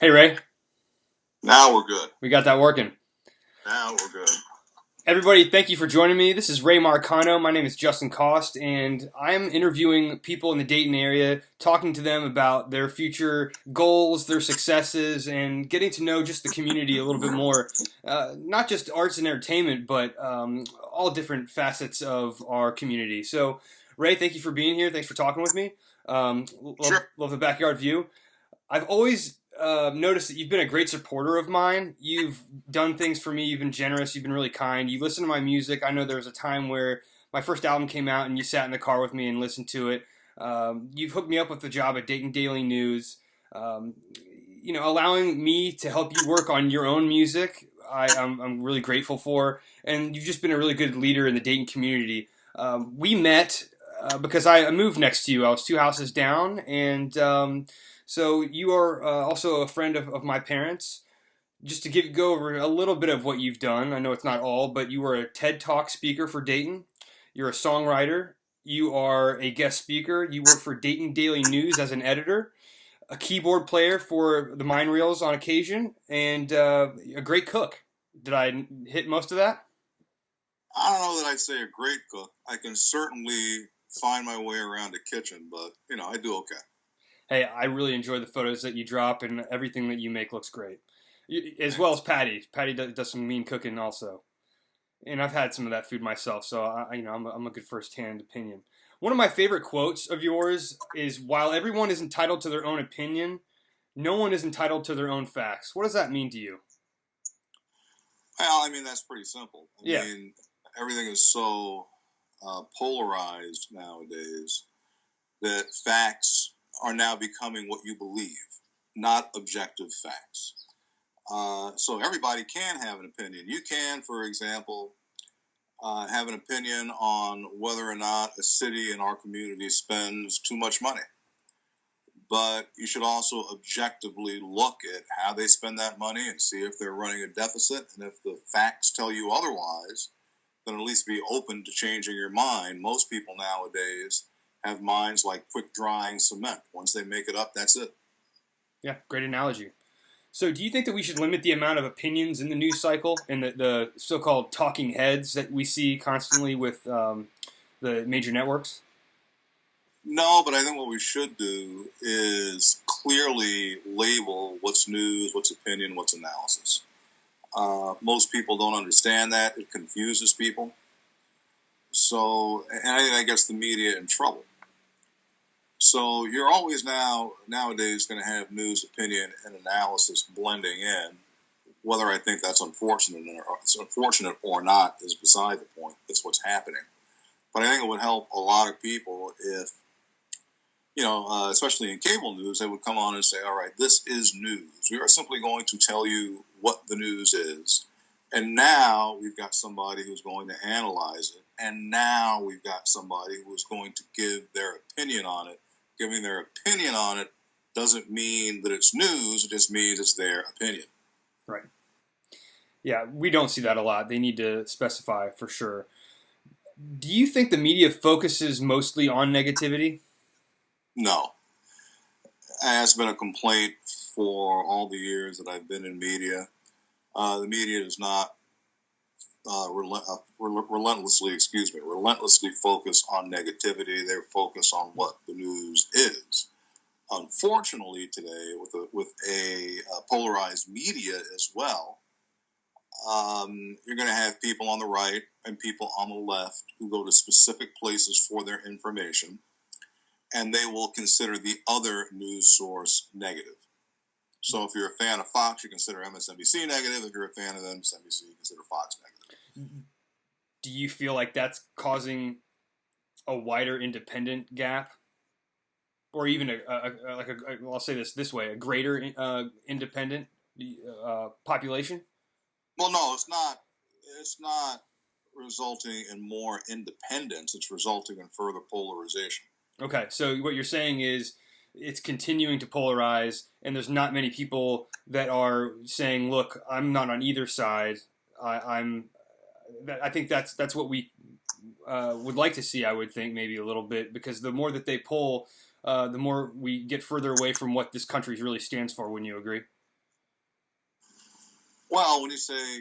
Hey Ray, Now we're good. we got that working. Now we're good. Everybody, thank you for joining me. This is Ray Marcano. My name is Justin Cost, and I'm interviewing people in the Dayton area, talking to them about their future goals, their successes, and getting to know just the community a little bit more. Not just arts and entertainment, but all different facets of our community. So, Ray, thank you for being here. Thanks for talking with me. Sure. Love the backyard view. I've always noticed that you've been a great supporter of mine. You've done things for me. You've been generous. You've been really kind. You listen to my music. I know there was a time where my first album came out and you sat in the car with me and listened to it. You've hooked me up with the job at Dayton Daily News. Um, allowing me to help you work on your own music, I'm really grateful for. And you've just been a really good leader in the Dayton community. We met because I moved next to you. I was two houses down, and so you are also a friend of my parents. Just to go over a little bit of what you've done. I know it's not all, but you were a TED Talk speaker for Dayton. You're a songwriter. You are a guest speaker. You work for Dayton Daily News as an editor, a keyboard player for the Mind Reels on occasion, and a great cook. Did I hit most of that? I don't know that I'd say a great cook. I can certainly find my way around a kitchen, but I do okay. Hey, I really enjoy the photos that you drop, and everything that you make looks great. As well as Thanks. Patty. Patty does some mean cooking also, and I've had some of that food myself, so I'm a good first-hand opinion. One of my favorite quotes of yours is, "While everyone is entitled to their own opinion, no one is entitled to their own facts." What does that mean to you? Well, I mean, that's pretty simple. I Yeah, mean, everything is so polarized nowadays that facts are now becoming what you believe, not objective facts. So everybody can have an opinion. You can, for example, have an opinion on whether or not a city in our community spends too much money. But you should also objectively look at how they spend that money and see if they're running a deficit. And if the facts tell you otherwise, then at least be open to changing your mind. Most people nowadays have minds like quick drying cement. Once they make it up, that's it. yeah, great analogy. So, do you think that we should limit the amount of opinions in the news cycle and the so-called talking heads that we see constantly with the major networks? No, but I think what we should do is clearly label what's news, what's opinion, what's analysis. Most people don't understand that. It confuses people. So, and I think that gets the media in trouble. So you're always nowadays going to have news, opinion, and analysis blending in. Whether I think that's unfortunate or not is beside the point. It's what's happening. But I think it would help a lot of people if, especially in cable news, they would come on and say, all right, this is news. We are simply going to tell you what the news is. And now we've got somebody who's going to analyze it. And now we've got somebody who's going to give their opinion on it. Giving their opinion on it doesn't mean that it's news. It just means it's their opinion. Right. Yeah, we don't see that a lot. They need to specify for sure. Do you think the media focuses mostly on negativity? No. It's been a complaint for all the years that I've been in media. The media is not relentlessly focused on negativity. They're focused on what the news is. Unfortunately, today, with a polarized media as well, you're going to have people on the right and people on the left who go to specific places for their information, and they will consider the other news source negative. So if you're a fan of Fox, you consider MSNBC negative. If you're a fan of MSNBC, you consider Fox negative. Do you feel like that's causing a wider independent gap, or even I'll say this way, a greater independent population? Well, no, it's not. It's not resulting in more independence. It's resulting in further polarization. Okay, so what you're saying is it's continuing to polarize, and there's not many people that are saying, "Look, I'm not on either side. I'm." I think that's what we would like to see. I would think maybe a little bit, because the more that they pull, the more we get further away from what this country really stands for. Wouldn't you agree? Well, when you say,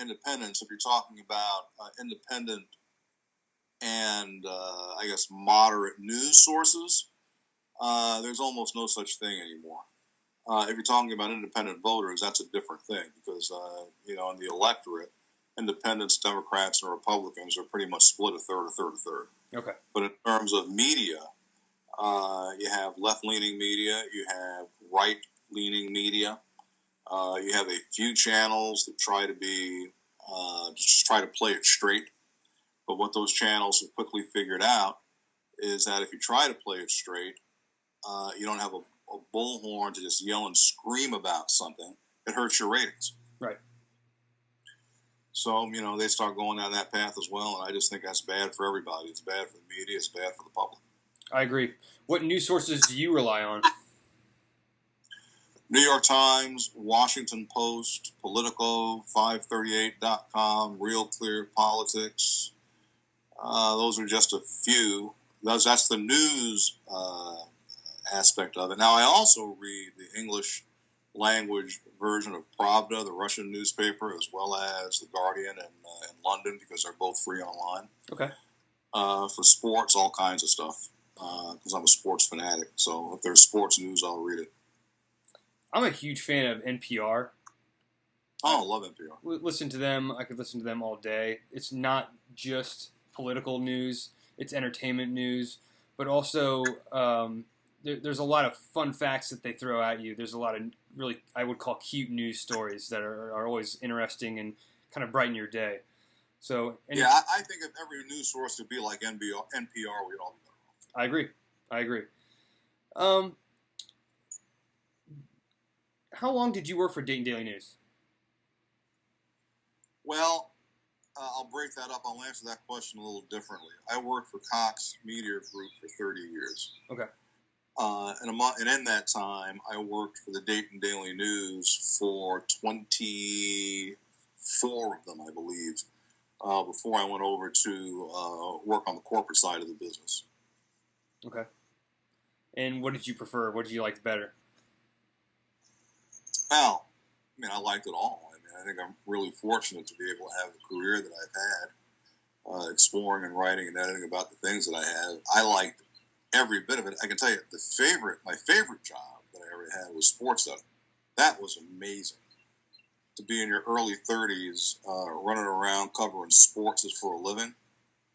independence, if you're talking about independent and, I guess, moderate news sources, there's almost no such thing anymore. If you're talking about independent voters, that's a different thing because, in the electorate, independents, Democrats, and Republicans are pretty much split a third, a third, a third. Okay. But in terms of media, you have left-leaning media, you have right-leaning media, you have a few channels that try to be, just try to play it straight. But what those channels have quickly figured out is that if you try to play it straight, you don't have a bullhorn to just yell and scream about something. It hurts your ratings. Right. So, they start going down that path as well, and I just think that's bad for everybody. It's bad for the media. It's bad for the public. I agree. What news sources do you rely on? New York Times, Washington Post, Politico, 538.com, Real Clear Politics. Those are just a few. That's the news aspect of it. Now, I also read the English language version of Pravda, the Russian newspaper, as well as The Guardian in London, because they're both free online. Okay. For sports, all kinds of stuff, because I'm a sports fanatic. So if there's sports news, I'll read it. I'm a huge fan of NPR. Oh, I love NPR. Listen to them. I could listen to them all day. It's not just political news. It's entertainment news. But also, there's a lot of fun facts that they throw at you. There's a lot of really, I would call cute news stories that are always interesting and kind of brighten your day. So yeah, I think if every news source would be like NPR, we'd all be better. I agree. How long did you work for Dayton Daily News? Well, I'll break that up. I'll answer that question a little differently. I worked for Cox Media Group for 30 years. Okay. And in that time, I worked for the Dayton Daily News for 24 of them, I believe, before I went over to work on the corporate side of the business. Okay. And what did you prefer? What did you like better? Well, I liked it all. I think I'm really fortunate to be able to have the career that I've had, exploring and writing and editing about the things that I have. I liked every bit of it. I can tell you my favorite job that I ever had was sports editor. That was amazing. To be in your early 30s, running around covering sports for a living,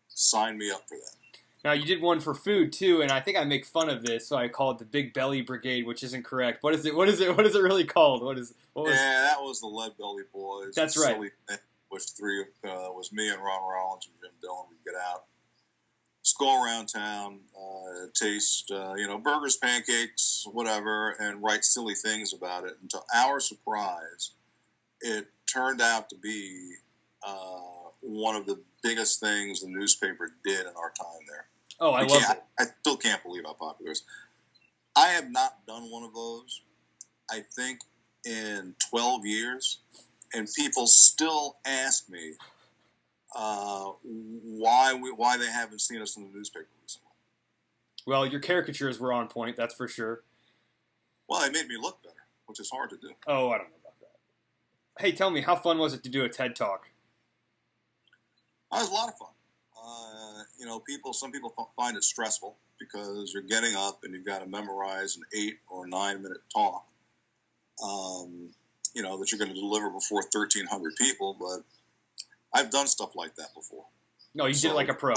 sign me up for that. Now, you did one for food, too, and I think I make fun of this, so I call it the Big Belly Brigade, which isn't correct. What is it really called? That was the Lead Belly Boys. That's right. Which was me and Ron Rollins and Jim Dillon. We'd get out, just go around town, taste, burgers, pancakes, whatever, and write silly things about it. And to our surprise, it turned out to be one of the biggest things the newspaper did in our time there. Oh, I love it. I still can't believe how popular it is. I have not done one of those, I think, in 12 years, and people still ask me why they haven't seen us in the newspaper recently. Well, your caricatures were on point, that's for sure. Well, they made me look better, which is hard to do. Oh, I don't know about that. Hey, tell me, how fun was it to do a TED Talk? It was a lot of fun. Some people find it stressful because you're getting up and you've got to memorize an 8 or 9 minute talk, that you're going to deliver before 1,300 people. But I've done stuff like that before. No, you did it like a pro.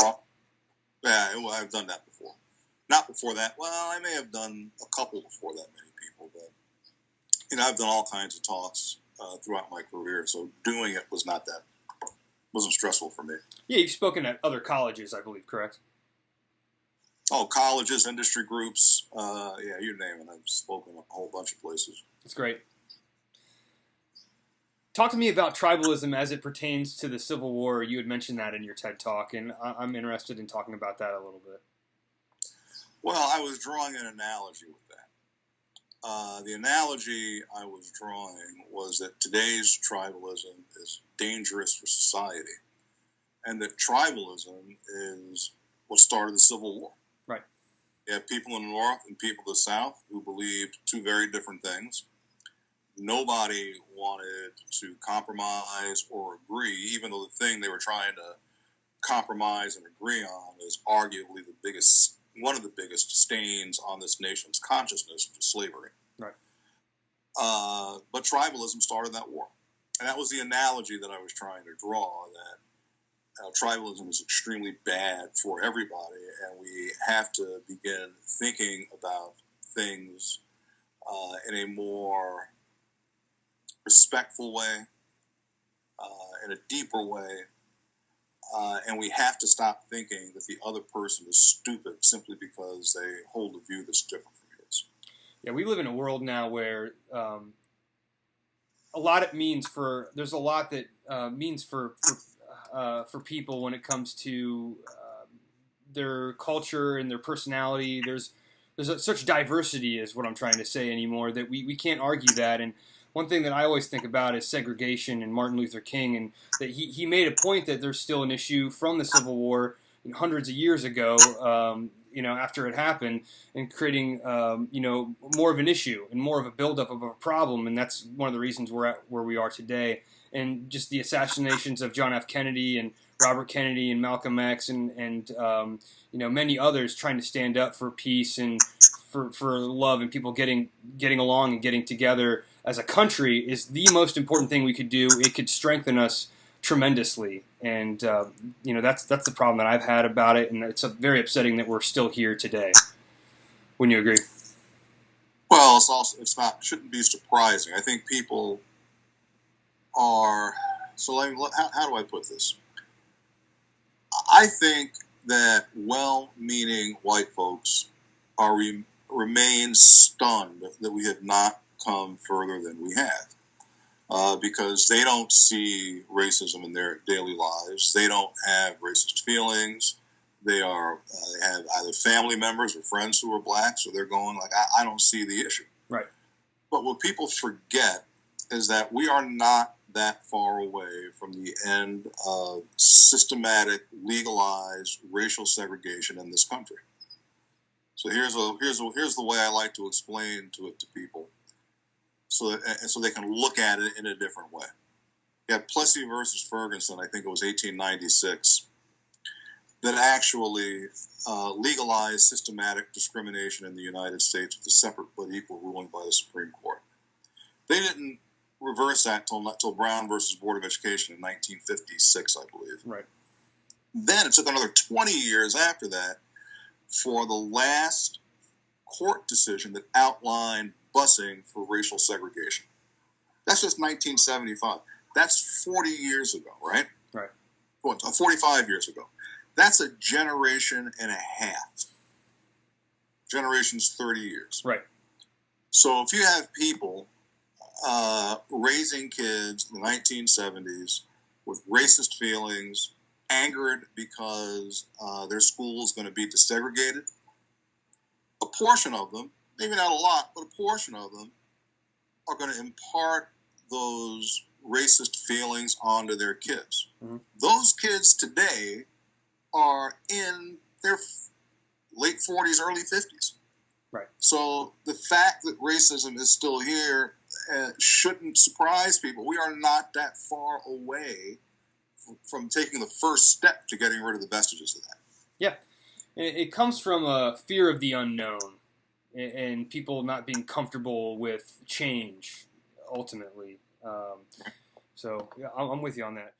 Yeah, I've done that before. Not before that. Well, I may have done a couple before that many people, but I've done all kinds of talks throughout my career. So doing it wasn't stressful for me. Yeah, you've spoken at other colleges, I believe, correct? Oh, colleges, industry groups, you name it. I've spoken a whole bunch of places. That's great. Talk to me about tribalism as it pertains to the Civil War. You had mentioned that in your TED Talk, and I'm interested in talking about that a little bit. Well, I was drawing an analogy with that. The analogy I was drawing was that today's tribalism is dangerous for society, and that tribalism is what started the Civil War. Right. You have people in the North and people in the South who believed two very different things. nobody wanted to compromise or agree, even though the thing they were trying to compromise and agree on is arguably one of the biggest stains on this nation's consciousness, which is slavery. Right. But tribalism started that war. And that was the analogy that I was trying to draw, that tribalism is extremely bad for everybody, and we have to begin thinking about things in a more respectful way, in a deeper way, and we have to stop thinking that the other person is stupid simply because they hold a view that's different from yours. Yeah, we live in a world now where a lot it means for there's a lot that means for people when it comes to their culture and their personality. There's such diversity is what I'm trying to say anymore, that we can't argue that. And one thing that I always think about is segregation and Martin Luther King, and that he made a point that there's still an issue from the Civil War hundreds of years ago, after it happened, and creating, more of an issue and more of a buildup of a problem. And that's one of the reasons we're at where we are today. And just the assassinations of John F. Kennedy and Robert Kennedy and Malcolm X and many others trying to stand up for peace and for love and people getting along and getting together as a country is the most important thing we could do. It could strengthen us tremendously. And, that's the problem that I've had about it. And it's very upsetting that we're still here today. Wouldn't you agree? Well, shouldn't be surprising. I think people are, how do I put this? I think that well-meaning white folks remain stunned that we have not come further than we have, because they don't see racism in their daily lives. They don't have racist feelings. They have either family members or friends who are black, so they're going like, I don't see the issue. Right. But what people forget is that we are not that far away from the end of systematic, legalized racial segregation in this country. So here's the way I like to explain it to people, so they can look at it in a different way. You have Plessy versus Ferguson, I think it was 1896, that actually legalized systematic discrimination in the United States with a separate but equal ruling by the Supreme Court. They didn't reverse that till Brown versus Board of Education in 1956, I believe. Right. Then it took another 20 years after that for the last court decision that outlined busing for racial segregation. That's just 1975. That's 40 years ago, right? Right. 45 years ago. That's a generation and a half. Generation's 30 years. Right. So if you have people raising kids in the 1970s with racist feelings, angered because their school is going to be desegregated, a portion of them, maybe not a lot, but a portion of them are going to impart those racist feelings onto their kids. Mm-hmm. Those kids today are in their late 40s, early 50s. Right. So the fact that racism is still here shouldn't surprise people. We are not that far away from taking the first step to getting rid of the vestiges of that. Yeah. It comes from a fear of the unknown and people not being comfortable with change, ultimately. So yeah, I'm with you on that.